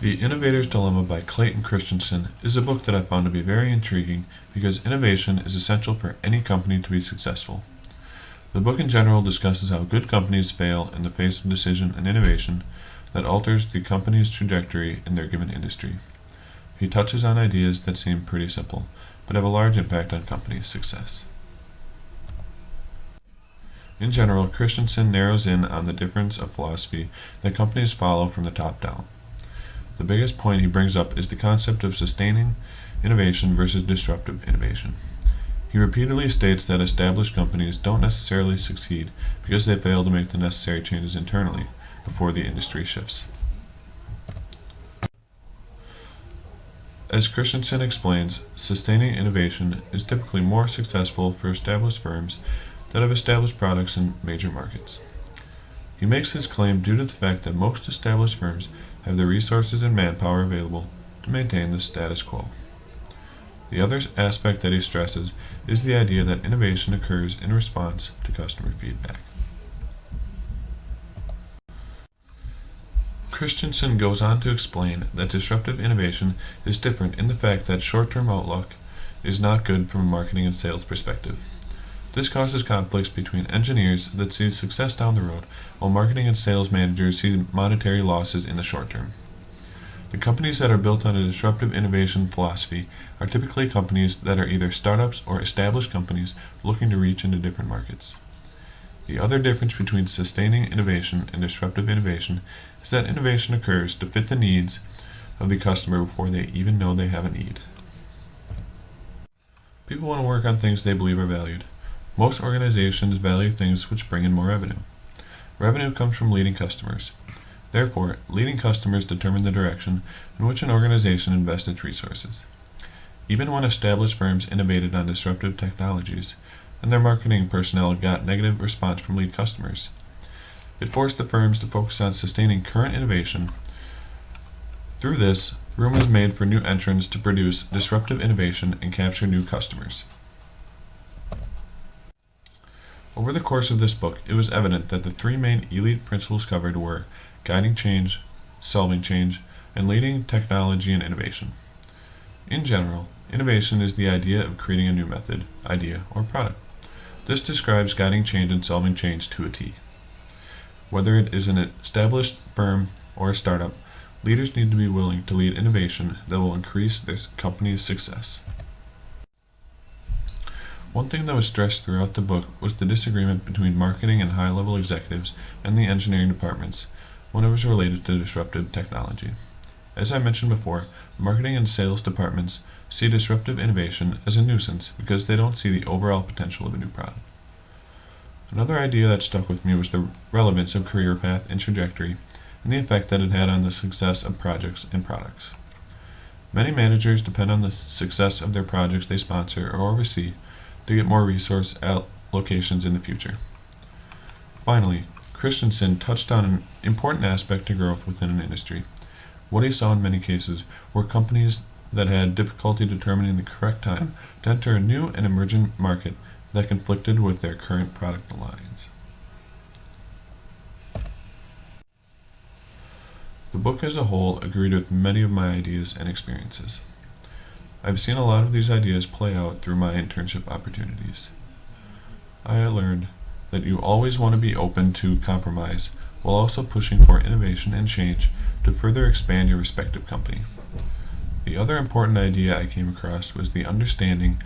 The Innovator's Dilemma by Clayton Christensen is a book that I found to be very intriguing because innovation is essential for any company to be successful. The book in general discusses how good companies fail in the face of decision and innovation that alters the company's trajectory in their given industry. He touches on ideas that seem pretty simple, but have a large impact on company success. In general, Christensen narrows in on the difference of philosophy that companies follow from the top down. The biggest point he brings up is the concept of sustaining innovation versus disruptive innovation. He repeatedly states that established companies don't necessarily succeed because they fail to make the necessary changes internally before the industry shifts. As Christensen explains, sustaining innovation is typically more successful for established firms that have established products in major markets. He makes this claim due to the fact that most established firms have the resources and manpower available to maintain the status quo. The other aspect that he stresses is the idea that innovation occurs in response to customer feedback. Christensen goes on to explain that disruptive innovation is different in the fact that short-term outlook is not good from a marketing and sales perspective. This causes conflicts between engineers that see success down the road, while marketing and sales managers see monetary losses in the short term. The companies that are built on a disruptive innovation philosophy are typically companies that are either startups or established companies looking to reach into different markets. The other difference between sustaining innovation and disruptive innovation is that innovation occurs to fit the needs of the customer before they even know they have a need. People want to work on things they believe are valued. Most organizations value things which bring in more revenue. Revenue comes from leading customers. Therefore, leading customers determine the direction in which an organization invests its resources. Even when established firms innovated on disruptive technologies, and their marketing personnel got negative response from lead customers, it forced the firms to focus on sustaining current innovation. Through this, room was made for new entrants to produce disruptive innovation and capture new customers. Over the course of this book, it was evident that the three main elite principles covered were guiding change, solving change, and leading technology and innovation. In general, innovation is the idea of creating a new method, idea, or product. This describes guiding change and solving change to a T. Whether it is an established firm or a startup, leaders need to be willing to lead innovation that will increase their company's success. One thing that was stressed throughout the book was the disagreement between marketing and high-level executives and the engineering departments when it was related to disruptive technology. As I mentioned before, marketing and sales departments see disruptive innovation as a nuisance because they don't see the overall potential of a new product. Another idea that stuck with me was the relevance of career path and trajectory and the effect that it had on the success of projects and products. Many managers depend on the success of their projects they sponsor or oversee to get more resource allocations in the future. Finally, Christensen touched on an important aspect to growth within an industry. What he saw in many cases were companies that had difficulty determining the correct time to enter a new and emerging market that conflicted with their current product lines. The book as a whole agreed with many of my ideas and experiences. I've seen a lot of these ideas play out through my internship opportunities. I learned that you always want to be open to compromise while also pushing for innovation and change to further expand your respective company. The other important idea I came across was the understanding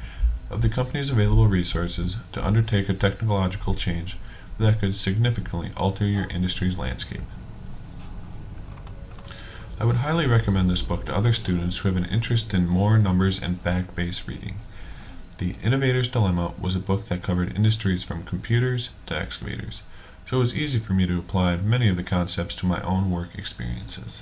of the company's available resources to undertake a technological change that could significantly alter your industry's landscape. I would highly recommend this book to other students who have an interest in more numbers and fact-based reading. The Innovator's Dilemma was a book that covered industries from computers to excavators, so it was easy for me to apply many of the concepts to my own work experiences.